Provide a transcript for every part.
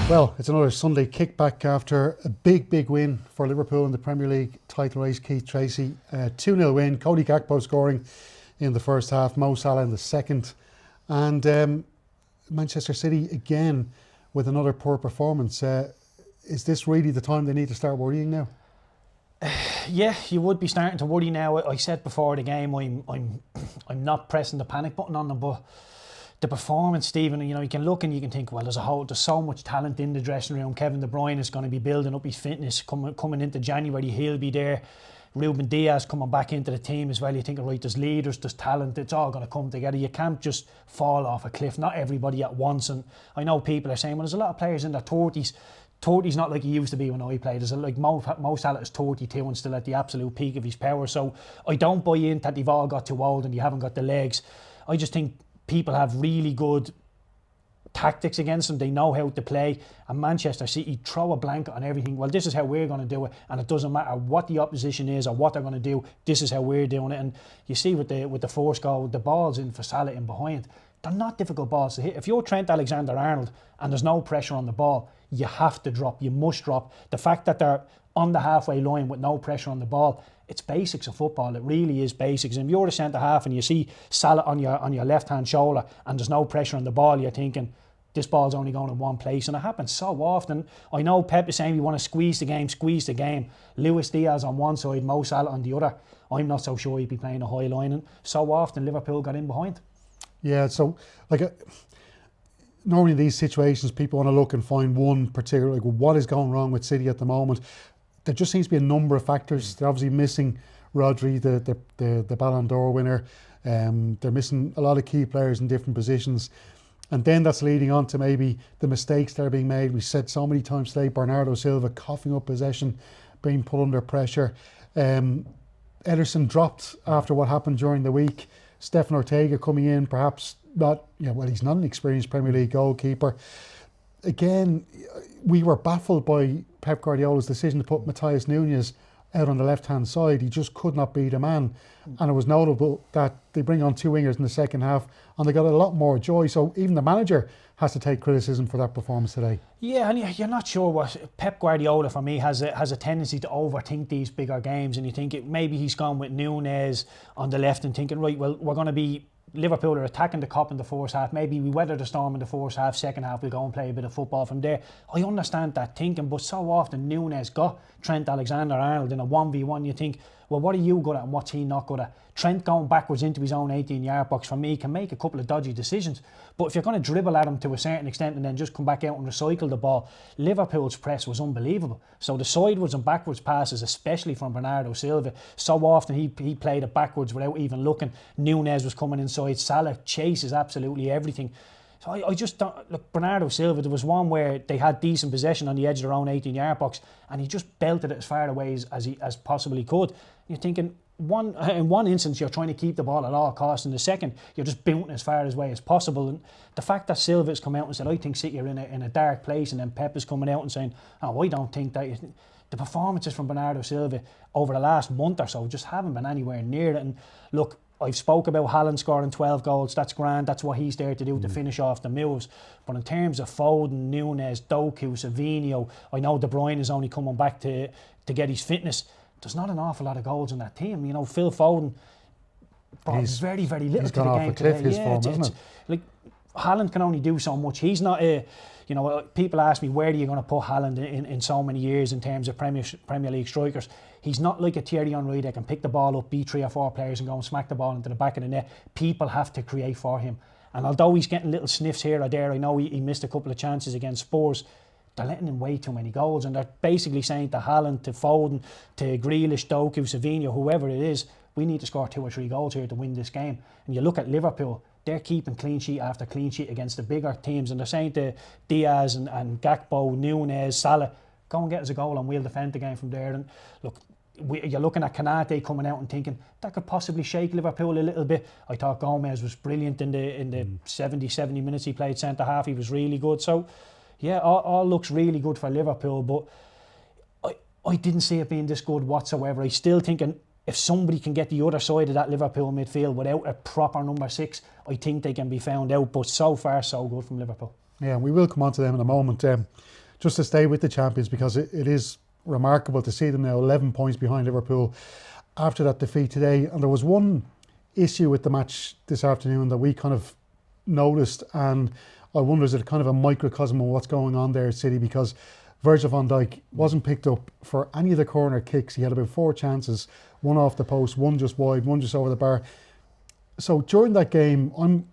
Well, it's another Sunday kickback after a big win for Liverpool in the Premier League title race. Keith Treacy, 2-0 win. Cody Gakpo scoring in the first half, Mo Salah in the second. And Manchester City again with another poor performance. Is this really the time they need to start worrying now? Yeah, you would be starting to worry now. I said before the game, I'm not pressing the panic button on them, but the performance, Stephen, you can look and you can think, well, there's so much talent in the dressing room. Kevin De Bruyne is going to be building up his fitness coming into January. He'll be there. Ruben Diaz coming back into the team as well. You think, right, there's leaders, there's talent. It's all going to come together. You can't just fall off a cliff. Not everybody at once. And I know people are saying, well, there's a lot of players in their 30s. 30's not like he used to be when I played. There's like Mo Salah is 32 and still at the absolute peak of his power. So I don't buy in that they've all got too old and you haven't got the legs. I just think people have really good tactics against them. They know how to play. And Manchester City throw a blanket on everything. Well, this is how we're going to do it, and it doesn't matter what the opposition is or what they're going to do. This is how we're doing it. And you see with the first goal, the balls in for Salah in behind. They're not difficult balls to hit. If you're Trent Alexander-Arnold and there's no pressure on the ball, you have to drop. You must drop. The fact that they're on the halfway line with no pressure on the ball, it's basics of football. It really is basics. And if you're the centre half and you see Salah on your left hand shoulder and there's no pressure on the ball, you're thinking this ball's only going in one place. And it happens so often. I know Pep is saying we want to squeeze the game. Luis Diaz on one side, Mo Salah on the other. I'm not so sure he'd be playing a high line. And so often Liverpool got in behind. Yeah, so normally in these situations people want to look and find one particular, like, what is going wrong with City at the moment. There just seems to be a number of factors. They're obviously missing Rodri, the Ballon d'Or winner. They're missing a lot of key players in different positions. And then that's leading on to maybe the mistakes that are being made. We said so many times today, Bernardo Silva coughing up possession, being put under pressure. Ederson dropped after what happened during the week. Stephen Ortega coming in, perhaps not, he's not an experienced Premier League goalkeeper. Again, we were baffled by Pep Guardiola's decision to put Matheus Nunes out on the left-hand side. He just could not beat a man. And it was notable that they bring on two wingers in the second half and they got a lot more joy. So even the manager has to take criticism for that performance today. Yeah, and you're not sure what Pep Guardiola, for me, has a tendency to overthink these bigger games, and you think maybe he's gone with Nunes on the left and thinking, right, well, we're going to be Liverpool are attacking the Kop in the first half. Maybe we weather the storm in the first half. Second half, we'll go and play a bit of football from there. I understand that thinking, but so often Nunes got Trent Alexander-Arnold in a 1v1. You think, well, what are you good at and what's he not good at? Trent going backwards into his own 18-yard box, for me, can make a couple of dodgy decisions. But if you're going to dribble at him to a certain extent and then just come back out and recycle the ball, Liverpool's press was unbelievable. So the sideways and backwards passes, especially from Bernardo Silva, so often he played it backwards without even looking. Nunes was coming inside. Salah chases absolutely everything. So I just don't, look, Bernardo Silva, there was one where they had decent possession on the edge of their own 18-yard box and he just belted it as far away as possibly could. You're thinking, in one instance you're trying to keep the ball at all costs, in the second you're just bouncing as far away as possible. And the fact that Silva has come out and said, I think City are in a dark place, and then Pep is coming out and saying, oh, I don't think that. The performances from Bernardo Silva over the last month or so just haven't been anywhere near it. And look, I've spoke about Haaland scoring 12 goals. That's grand. That's what he's there to do, to finish off the moves. But in terms of Foden, Nunes, Doku, Savinho, I know De Bruyne is only coming back to get his fitness. There's not an awful lot of goals in that team. Phil Foden brought very little to the game today. His form, isn't it? Like, Haaland can only do so much. He's not a, people ask me, where are you going to put Haaland in so many years in terms of Premier League strikers? He's not like a Thierry Henry that can pick the ball up, beat 3 or 4 players and go and smack the ball into the back of the net. People have to create for him. And although he's getting little sniffs here or there, I know he missed a couple of chances against Spurs, they're letting him way too many goals, and they're basically saying to Haaland, to Foden, to Grealish, Doku, Savinho, whoever it is, we need to score 2 or 3 goals here to win this game. And you look at Liverpool, they're keeping clean sheet after clean sheet against the bigger teams, and they're saying to Diaz and Gakpo, Nunes, Salah, go and get us a goal and we'll defend the game from there. And look, you're looking at Kanate coming out and thinking that could possibly shake Liverpool a little bit. I thought Gomez was brilliant in the 70 minutes he played centre half. He was really good. So yeah, all looks really good for Liverpool, but I didn't see it being this good whatsoever. I still thinking if somebody can get the other side of that Liverpool midfield without a proper number 6, I think they can be found out. But so far, so good from Liverpool. Yeah, we will come on to them in a moment. Just to stay with the champions, because it is remarkable to see them now 11 points behind Liverpool after that defeat today. And there was one issue with the match this afternoon that we kind of noticed, and I wonder, is it kind of a microcosm of what's going on there at City, because Virgil van Dijk wasn't picked up for any of the corner kicks. He had about 4 chances, one off the post, one just wide, one just over the bar. So during that game, I'm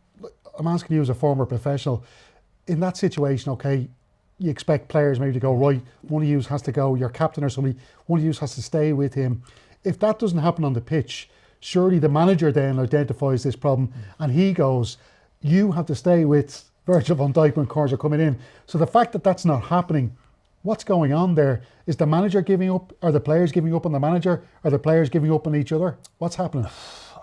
asking you as a former professional, in that situation, okay, you expect players maybe to go, right, one of you has to go, your captain or somebody, one of you has to stay with him. If that doesn't happen on the pitch, surely the manager then identifies this problem and he goes, you have to stay with Virgil van Dijk when corners are coming in. So the fact that that's not happening, what's going on there? Is the manager giving up? Are the players giving up on the manager? Are the players giving up on each other? What's happening?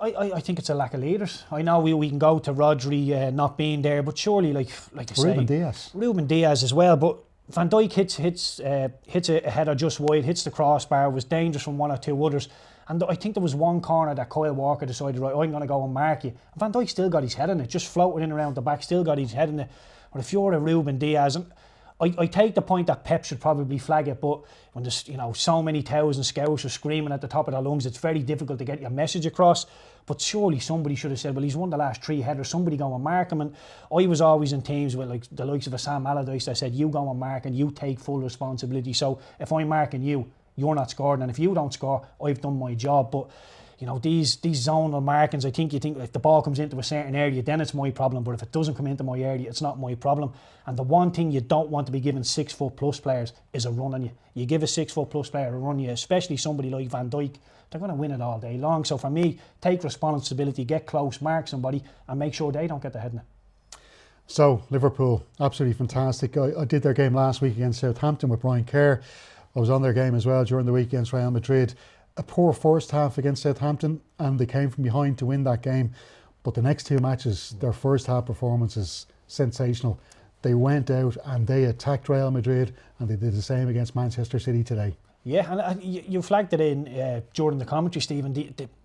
I think it's a lack of leaders. I know we can go to Rodri not being there, but surely, like I say, Ruben Diaz as well. But Van Dijk hits a header just wide, hits the crossbar, was dangerous from 1 or 2 others. And I think there was one corner that Kyle Walker decided, right, I'm going to go and mark you. And Van Dijk still got his head in it, just floating in around the back, still got his head in it. But if you're a Ruben Diaz, and I take the point that Pep should probably flag it, but when there's so many thousand scouts are screaming at the top of their lungs, it's very difficult to get your message across. But surely somebody should have said, well, he's won the last 3 headers, somebody go and mark him. And I was always in teams with like the likes of a Sam Allardyce that said, you go and mark and you take full responsibility. So if I'm marking you, you're not scoring, and if you don't score, I've done my job. But these zonal markings, you think if the ball comes into a certain area, then it's my problem. But if it doesn't come into my area, it's not my problem. And the one thing you don't want to be giving 6 foot plus players is a run on you. You give a 6 foot plus player a run on you, especially somebody like Van Dijk, they're going to win it all day long. So for me, take responsibility, get close, mark somebody, and make sure they don't get the head in it. So Liverpool, absolutely fantastic. I did their game last week against Southampton with Brian Kerr. I was on their game as well during the week against Real Madrid. A poor first half against Southampton, and they came from behind to win that game. But the next 2 matches, their first half performance is sensational. They went out and they attacked Real Madrid, and they did the same against Manchester City today. Yeah, and you flagged it in during the commentary, Stephen.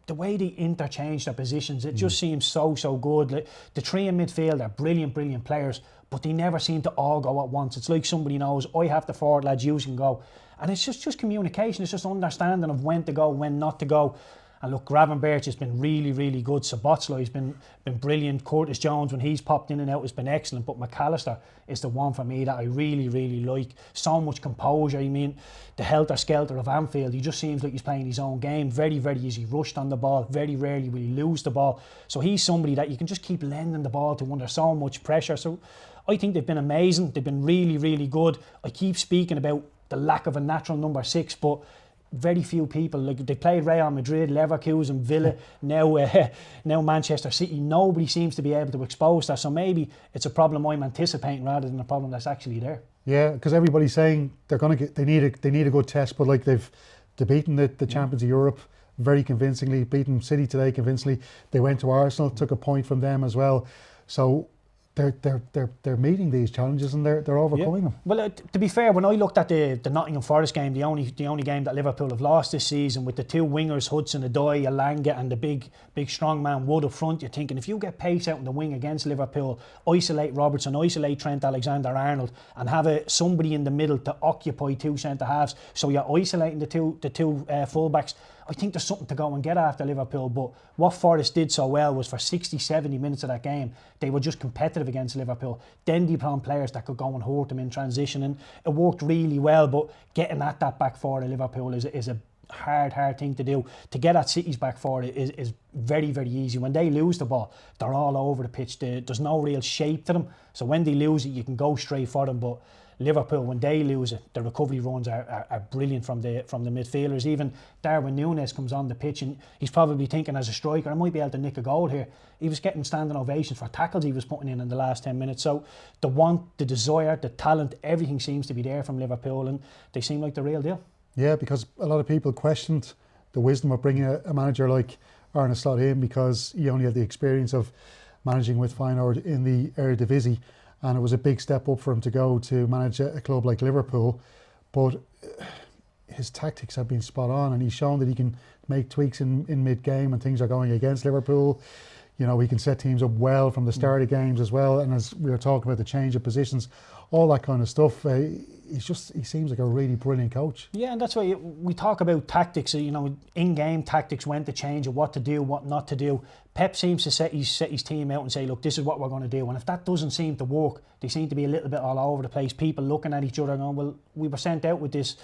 The way they interchange their positions, it just seems so good. Like, the 3 in midfield are brilliant players, but they never seem to all go at once. It's like somebody knows, I have the forward lads, you can go. And it's just communication, it's just understanding of when to go, when not to go. And look, Gravenberch has been really good. Szoboszlai's been brilliant. Curtis Jones, when he's popped in and out, has been excellent. But McAllister is the one for me that I really like. So much composure. I mean, the helter-skelter of Anfield, he just seems like he's playing his own game. Very easy rushed on the ball. Very rarely will he lose the ball. So he's somebody that you can just keep lending the ball to under so much pressure. So I think they've been amazing. They've been really good. I keep speaking about the lack of a natural number 6, but very few people, like they played Real Madrid, Leverkusen, Villa, now Manchester City. Nobody seems to be able to expose that. So maybe it's a problem I'm anticipating rather than a problem that's actually there. Yeah, because everybody's saying they need a good test, but like they've beaten the champions of Europe very convincingly, beaten City today convincingly. They went to Arsenal, took a point from them as well. So they're meeting these challenges and they're overcoming them. Well, to be fair, when I looked at the Nottingham Forest game, the only game that Liverpool have lost this season, with the 2 wingers, Hudson-Odoi, Elanga, and the big strong man Wood up front, you're thinking if you get pace out in the wing against Liverpool, isolate Robertson, isolate Trent Alexander-Arnold, and have somebody in the middle to occupy 2 centre halves, so you're isolating the two fullbacks. I think there's something to go and get after Liverpool. But what Forest did so well was for 60-70 minutes of that game, they were just competitive against Liverpool. Then they put on players that could go and hurt them in transition, and it worked really well. But getting at that back forward of Liverpool is a hard thing to do. To get at City's back forward is very easy. When they lose the ball, they're all over the pitch. There's no real shape to them. So when they lose it, you can go straight for them. But Liverpool, when they lose it, the recovery runs are brilliant from the midfielders. Even Darwin Núñez comes on the pitch and he's probably thinking, as a striker, I might be able to nick a goal here. He was getting standing ovations for tackles he was putting in the last 10 minutes. So the want, the desire, the talent, everything seems to be there from Liverpool, and they seem like the real deal. Yeah, because a lot of people questioned the wisdom of bringing a manager like Arne Slot in, because he only had the experience of managing with Feyenoord in the Eredivisie. And it was a big step up for him to go to manage a club like Liverpool. But his tactics have been spot on, and he's shown that he can make tweaks in mid-game when things are going against Liverpool. You know, he can set teams up well from the start of games as well. And as we were talking about the change of positions, all that kind of stuff, he seems like a really brilliant coach. Yeah, and that's why we talk about tactics, you know, in-game tactics, when to change, what to do, what not to do. Pep seems to set his team out and say, look, this is what we're going to do. And if that doesn't seem to work, they seem to be a little bit all over the place. People looking at each other going, well, we were sent out with this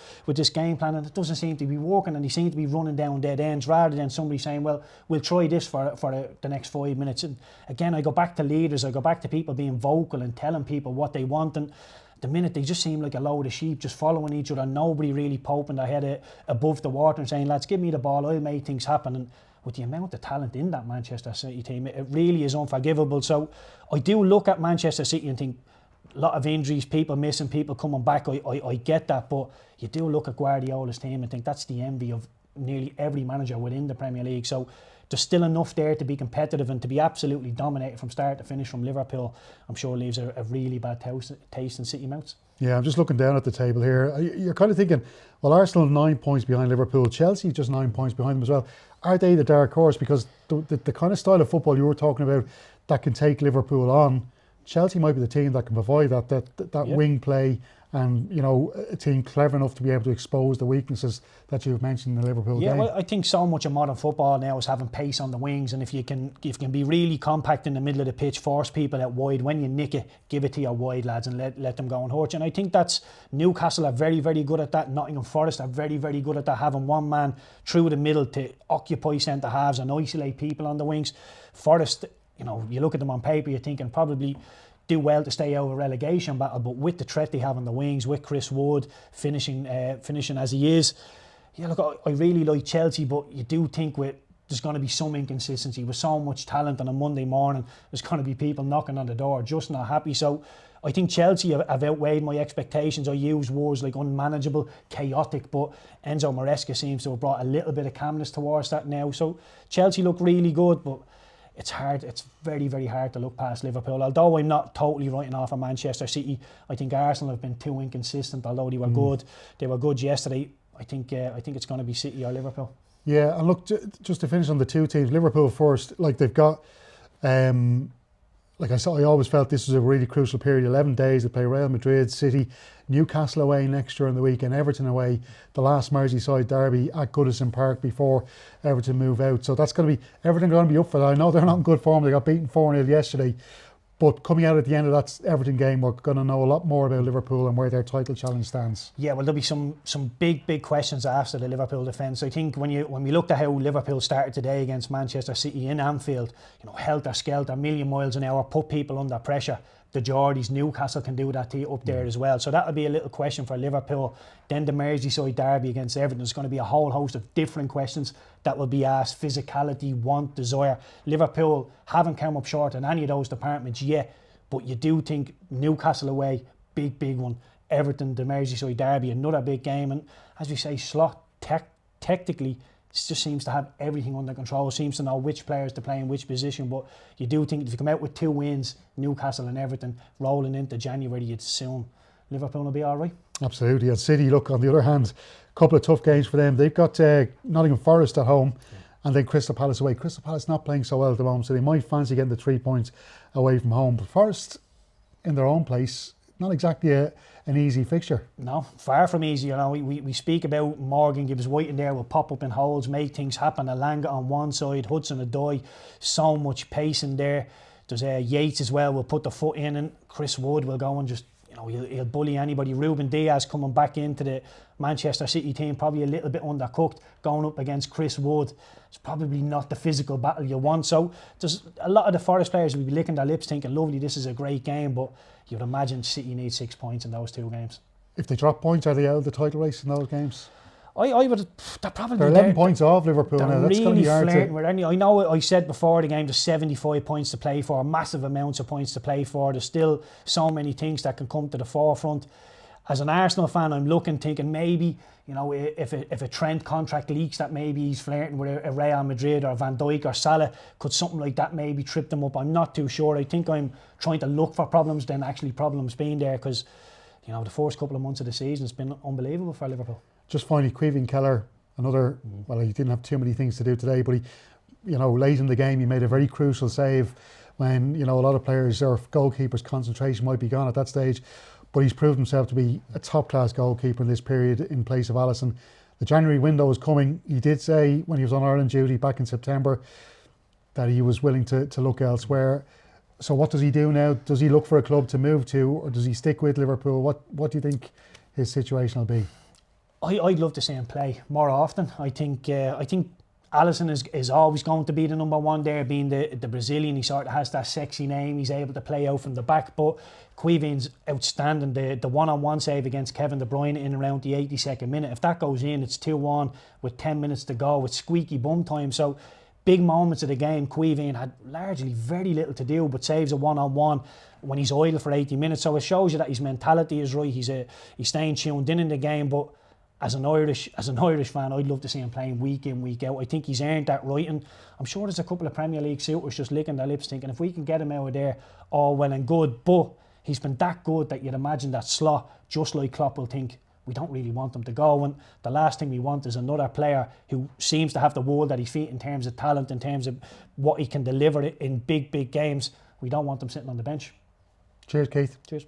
game plan and it doesn't seem to be working, and they seem to be running down dead ends rather than somebody saying, well, we'll try this for the next 5 minutes. And again, I go back to leaders, I go back to people being vocal and telling people what they want, and the minute they just seem like a load of sheep just following each other, nobody really poking their head above the water and saying, lads, give me the ball, I'll make things happen. And with the amount of talent in that Manchester City team, it really is unforgivable. So I do look at Manchester City and think, a lot of injuries, people missing, people coming back, I get that, but you do look at Guardiola's team and think that's the envy of nearly every manager within the Premier League. So there's still enough there to be competitive, and to be absolutely dominated from start to finish from Liverpool, I'm sure leaves a really bad taste in City mouths. Yeah, I'm just looking down at the table here. You're kind of thinking, well, Arsenal 9 points behind Liverpool, Chelsea just 9 points behind them as well. Are they the dark horse? Because the kind of style of football you were talking about that can take Liverpool on, Chelsea might be the team that can provide that wing play, and you know, a team clever enough to be able to expose the weaknesses that you've mentioned in the Liverpool game. Yeah, well, I think so much of modern football now is having pace on the wings, and if you can be really compact in the middle of the pitch, force people out wide, when you nick it, give it to your wide lads and let them go and hurt you. And I think that's Newcastle are very, very good at that. Nottingham Forest are very, very good at that, having one man through the middle to occupy centre halves and isolate people on the wings. Forest, you know, you look at them on paper, you're thinking probably do well to stay out of a relegation battle, but with the threat they have on the wings, with Chris Wood finishing as he is, yeah, look, I really like Chelsea, but you do think there's going to be some inconsistency with so much talent on a Monday morning. There's going to be people knocking on the door just not happy. So I think Chelsea have outweighed my expectations. I use words like unmanageable, chaotic, but Enzo Maresca seems to have brought a little bit of calmness towards that now. So Chelsea look really good, but it's hard. It's very, very hard to look past Liverpool. Although I'm not totally writing off of Manchester City, I think Arsenal have been too inconsistent. Although they were good, they were good yesterday. I think it's going to be City or Liverpool. Yeah, and look, just to finish on the two teams, Liverpool first. Like they've got, like I said, I always felt this was a really crucial period. 11 days to play Real Madrid, City, Newcastle away next during the week, and Everton away. The last Merseyside derby at Goodison Park before Everton move out. So that's going to be Everton going to be up for that. I know they're not in good form. They got beaten 4-0 yesterday. But coming out at the end of that Everton game, we're going to know a lot more about Liverpool and where their title challenge stands. Yeah, well, there'll be some big questions after the Liverpool defence. I think when we looked at how Liverpool started today against Manchester City in Anfield, you know, helter-skelter, a million miles an hour, put people under pressure. The Geordies, Newcastle can do that to you up there as well. So that'll be a little question for Liverpool. Then the Merseyside derby against Everton. There's going to be a whole host of different questions that will be asked. Physicality, want, desire. Liverpool haven't come up short in any of those departments yet, but you do think Newcastle away, big one. Everton, the Merseyside derby, another big game. And as we say, Slot technically just seems to have everything under control, seems to know which players to play in which position. But you do think if you come out with 2 wins, Newcastle and Everton, rolling into January, you'd assume Liverpool will be all right. Absolutely. And City, look, on the other hand, a couple of tough games for them. They've got Nottingham Forest at home and then Crystal Palace away. Crystal Palace not playing so well at the moment, so they might fancy getting the 3 points away from home. But Forest, in their own place, not exactly an easy fixture. No, far from easy. You know, we speak about Morgan Gibbs White in there will pop up in holes, make things happen. Alanga on one side, Hudson-Odoi, so much pace in there. There's Yates as well, will put the foot in, and Chris Wood will go and just, you know, he'll bully anybody. Ruben Diaz coming back into the Manchester City team, probably a little bit undercooked, going up against Chris Wood. It's probably not the physical battle you want. So there's a lot of the Forest players will be licking their lips thinking, lovely, this is a great game, but you'd imagine City need 6 points in those 2 games. If they drop points, are they out of the title race in those games? I would. They're 11 points off Liverpool now. That's really going to be hard flirting with any. I know I said before the game there's 75 points to play for, massive amounts of points to play for. There's still so many things that can come to the forefront. As an Arsenal fan, I'm thinking maybe, you know, if a Trent contract leaks, that maybe he's flirting with a Real Madrid or Van Dijk or Salah. Could something like that maybe trip them up? I'm not too sure. I think I'm trying to look for problems than actually problems being there, because, you know, the first couple of months of the season has been unbelievable for Liverpool. Just finally, Caoimhin Kelleher, another, well, he didn't have too many things to do today, but he you know, late in the game, he made a very crucial save when, you know, a lot of players or goalkeepers' concentration might be gone at that stage. But he's proved himself to be a top-class goalkeeper in this period in place of Alisson. The January window is coming. He did say when he was on Ireland duty back in September that he was willing to look elsewhere. So what does he do now? Does he look for a club to move to, or does he stick with Liverpool? What do you think his situation will be? I'd love to see him play more often. I think Alisson is always going to be the number one there, being the Brazilian. He sort of has that sexy name. He's able to play out from the back. But Caoimhin's outstanding. The one-on-one save against Kevin De Bruyne in around the 82nd minute. If that goes in, it's 2-1 with 10 minutes to go with squeaky bum time. So big moments of the game, Caoimhin had largely very little to do, but saves a one-on-one when he's idle for 80 minutes. So it shows you that his mentality is right. He's staying tuned in the game. But as an Irish fan, I'd love to see him playing week in, week out. I think he's earned that right, and I'm sure there's a couple of Premier League suitors just licking their lips thinking if we can get him out of there, all well and good. But he's been that good that you'd imagine that Slot, just like Klopp, will think we don't really want him to go, and the last thing we want is another player who seems to have the world at his feet in terms of talent, in terms of what he can deliver in big games. We don't want him sitting on the bench. Cheers, Keith. Cheers.